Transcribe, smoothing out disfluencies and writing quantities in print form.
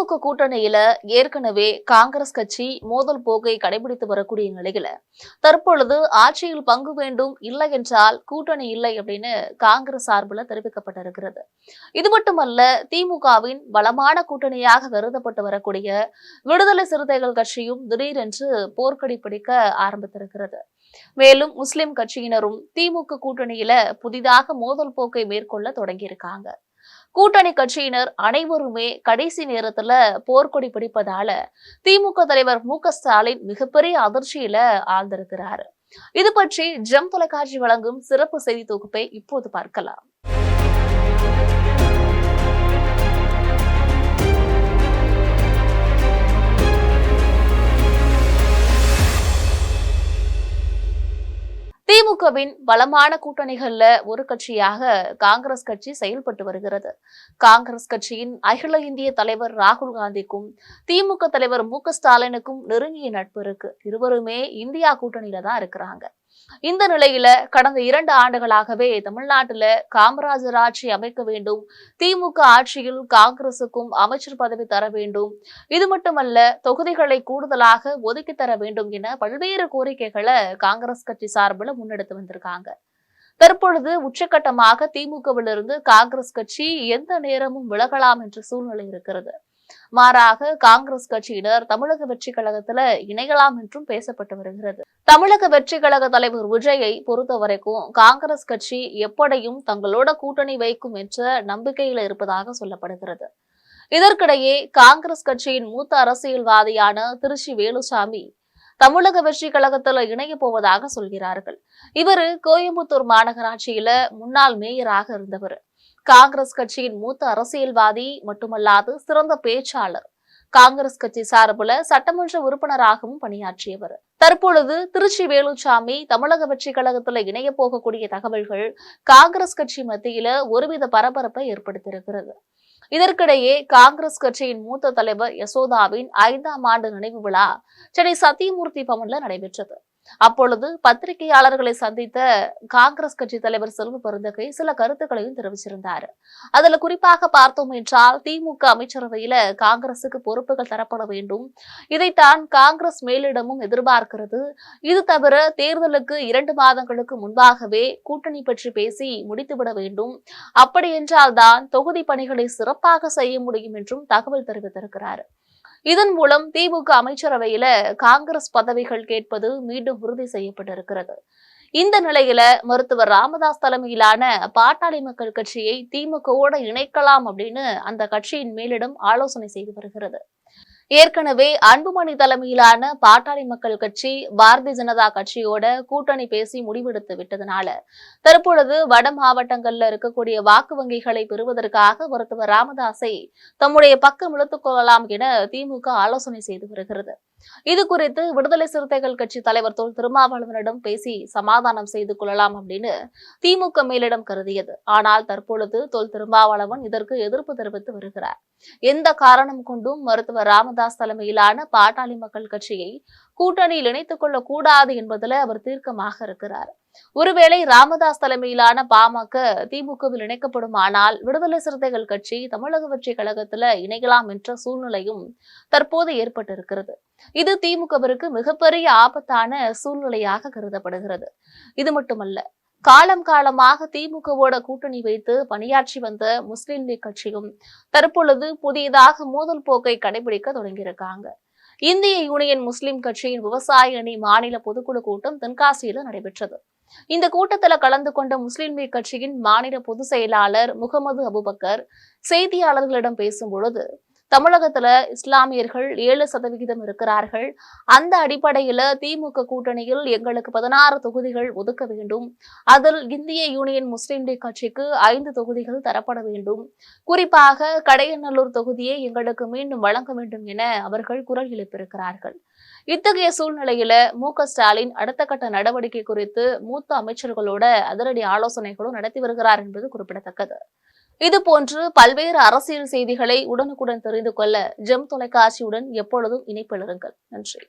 திமுக கூட்டணியில ஏற்கனவே காங்கிரஸ் கட்சி மோதல் போக்கை கடைபிடித்து வரக்கூடிய நிலையில தற்பொழுது ஆட்சியில் பங்கு வேண்டும், இல்லை என்றால் கூட்டணி இல்லை அப்படின்னு காங்கிரஸ் சார்பில் தெரிவிக்கப்பட்டிருக்கிறது. இது மட்டுமல்ல, திமுகவின் பலமான கூட்டணியாக கருதப்பட்டு வரக்கூடிய விடுதலை சிறுத்தைகள் கட்சியும் திடீரென்று போர்க்கடி பிடிக்க ஆரம்பித்திருக்கிறது. மேலும் முஸ்லிம் கட்சியினரும் திமுக கூட்டணியில புதிதாக மோதல் போக்கை மேற்கொள்ள தொடங்கியிருக்காங்க. கூட்டணி கட்சியினர் அனைவருமே கடைசி நேரத்துல போர்க்கொடி பிடிப்பதால திமுக தலைவர் மு.க.ஸ்டாலின் மிகப்பெரிய அதிர்ச்சியில ஆழ்ந்திருக்கிறார். இது பற்றி ஜெம் தொலைக்காட்சி வழங்கும் சிறப்பு செய்தி தொகுப்பை இப்போது பார்க்கலாம். திமுகவின் பலமான கூட்டணிகள்ல ஒரு கட்சியாக காங்கிரஸ் கட்சி செயல்பட்டு வருகிறது. காங்கிரஸ் கட்சியின் அகில இந்திய தலைவர் ராகுல் காந்திக்கும் திமுக தலைவர் மு.க.ஸ்டாலினுக்கும் நெருங்கிய நட்பு இருக்கு. இருவருமே இந்தியா கூட்டணியில தான் இருக்கிறாங்க. இந்த நிலையில கடந்த 2 ஆண்டுகளாகவே தமிழ்நாட்டில காமராஜர் ஆட்சி அமைக்க வேண்டும், திமுக ஆட்சியில் காங்கிரசுக்கும் அமைச்சர் பதவி தர வேண்டும், இது மட்டுமல்ல தொகுதிகளை கூடுதலாக ஒதுக்கி தர வேண்டும் என பல்வேறு கோரிக்கைகளை காங்கிரஸ் கட்சி சார்பில் முன்னெடுத்து வந்திருக்காங்க. தற்பொழுது உச்சகட்டமாக திமுகவிலிருந்து காங்கிரஸ் கட்சி எந்த நேரமும் விலகலாம் என்ற சூழ்நிலை இருக்கிறது. மாறாக காங்கிரஸ் கட்சியினர் தமிழக வெற்றி கழகத்துல இணையலாம் என்றும் பேசப்பட்டு வருகிறது. தமிழக வெற்றி கழக தலைவர் விஜயை பொறுத்த வரைக்கும் காங்கிரஸ் கட்சி எப்படியும் தங்களோட கூட்டணி வைக்கும் என்ற நம்பிக்கையில இருப்பதாக சொல்லப்படுகிறது. இதற்கிடையே காங்கிரஸ் கட்சியின் மூத்த அரசியல்வாதியான திருச்சி வேலுசாமி தமிழக வெற்றி கழகத்துல இணைய போவதாக சொல்கிறார்கள். இவரு கோயம்புத்தூர் மாநகராட்சியில முன்னாள் மேயராக இருந்தவர். காங்கிரஸ் கட்சியின் மூத்த அரசியல்வாதி மட்டுமல்லாது சிறந்த பேச்சாளர். காங்கிரஸ் கட்சி சார்பில் சட்டமன்ற உறுப்பினராகவும் பணியாற்றியவர். தற்பொழுது திருச்சி வேலுசாமி தமிழக வெற்றி கழகத்துல இணைய போகக்கூடிய தகவல்கள் காங்கிரஸ் கட்சி மத்தியில ஒருவித பரபரப்பை ஏற்படுத்தியிருக்கிறது. இதற்கிடையே காங்கிரஸ் கட்சியின் மூத்த தலைவர் யசோதாவின் 5ஆம் ஆண்டு நினைவு விழா சென்னை சத்தியமூர்த்தி பவன்ல நடைபெற்றது. அப்பொழுது பத்திரிகையாளர்களை சந்தித்த காங்கிரஸ் கட்சி தலைவர் செல்வ பெருந்தகை சில கருத்துக்களையும் தெரிவிச்சிருந்தார். அதுல குறிப்பாக பார்த்தோம் என்றால் திமுக அமைச்சரவையில காங்கிரசுக்கு பொறுப்புகள் தரப்பட வேண்டும், இதைத்தான் காங்கிரஸ் மேலிடமும் எதிர்பார்க்கிறது. இது தவிர தேர்தலுக்கு 2 மாதங்களுக்கு முன்பாகவே கூட்டணி பற்றி பேசி முடித்துவிட வேண்டும், அப்படி என்றால் தான் தொகுதி பணிகளை சிறப்பாக செய்ய முடியும் என்றும் தகவல் தெரிவித்திருக்கிறார். இதன் மூலம் திமுக அமைச்சரவையில காங்கிரஸ் பதவிகள் கேட்பது மீண்டும் உறுதி செய்யப்பட்டிருக்கிறது. இந்த நிலையில மருத்துவர் ராமதாஸ் தலைமையிலான பாட்டாளி மக்கள் கட்சியை திமுகவோடு இணைக்கலாம் அப்படின்னு அந்த கட்சியின் மேலிடம் ஆலோசனை செய்து வருகிறது. ஏற்கனவே அன்புமணி தலைமையிலான பாட்டாளி மக்கள் கட்சி பாரதிய ஜனதா கட்சியோட கூட்டணி பேசி முடிவெடுத்து விட்டதனால தற்பொழுது வட மாவட்டங்கள்ல இருக்கக்கூடிய வாக்கு வங்கிகளை பெறுவதற்காக மருத்துவர் ராமதாஸை தம்முடைய பக்கம் இழுத்துக் கொள்ளலாம் என திமுக ஆலோசனை செய்து வருகிறது. இது குறித்து விடுதலை சிறுத்தைகள் கட்சி தலைவர் தொல் திருமாவளவனிடம் பேசி சமாதானம் செய்து கொள்ளலாம் அப்படின்னு திமுக மேலிடம் கருதியது. ஆனால் தற்பொழுது தொல் திருமாவளவன் இதற்கு எதிர்ப்பு தெரிவித்து வருகிறார். எந்த காரணம் கொண்டும் மருத்துவர் ராமதாஸ் தலைமையிலான பாட்டாளி மக்கள் கட்சியை கூட்டணியில் இணைத்துக் கொள்ளக் கூடாது என்பதில் அவர் தீர்க்கமாக இருக்கிறார். ஒருவேளை ராமதாஸ் தலைமையிலான பாமக திமுகவில் இணைக்கப்படும் ஆனால் விடுதலை சிறுத்தைகள் கட்சி தமிழக வெற்றி கழகத்துல இணைக்கலாம் என்ற சூழ்நிலையும் தற்போது ஏற்பட்டிருக்கிறது. இது திமுகவிற்கு மிகப்பெரிய ஆபத்தான சூழ்நிலையாக கருதப்படுகிறது. இது மட்டுமல்ல, காலம் காலமாக திமுகவோட கூட்டணி வைத்து பணியாற்றி வந்த முஸ்லிம் லீக் கட்சியும் தற்பொழுது புதியதாக மோதல் போக்கை கடைபிடிக்க தொடங்கியிருக்காங்க. இந்திய யூனியன் முஸ்லிம் கட்சியின் விவசாய அணி மாநில பொதுக்குழு கூட்டம் தென்காசியில நடைபெற்றது. இந்த கூட்டத்தில் கலந்து கொண்ட முஸ்லிம் லீக் கட்சியின் மாநில பொதுச் செயலாளர் முகமது அபுபக்கர் செய்தியாளர்களிடம் பேசும்பொழுது, தமிழகத்துல இஸ்லாமியர்கள் 7% இருக்கிறார்கள். அந்த அடிப்படையில திமுக கூட்டணியில் எங்களுக்கு 16 தொகுதிகள் ஒதுக்க வேண்டும். அதில் இந்திய யூனியன் முஸ்லிம் லீக் கட்சிக்கு 5 தொகுதிகள் தரப்பட வேண்டும். குறிப்பாக கடையநல்லூர் தொகுதியை எங்களுக்கு மீண்டும் வழங்க வேண்டும் என அவர்கள் குரல் எழுப்பியிருக்கிறார்கள். இத்தகைய சூழ்நிலையில மு.க.ஸ்டாலின் அடுத்த கட்ட நடவடிக்கை குறித்து மூத்த அமைச்சர்களோட அதிரடி ஆலோசனைகளும் நடத்தி வருகிறார் என்பது குறிப்பிடத்தக்கது. இதுபோன்று பல்வேறு அரசியல் செய்திகளை உடனுக்குடன் தெரிந்து கொள்ள ஜெம் தொலைக்காட்சியுடன் எப்பொழுதும் இணைப்பில் இருங்கள். நன்றி.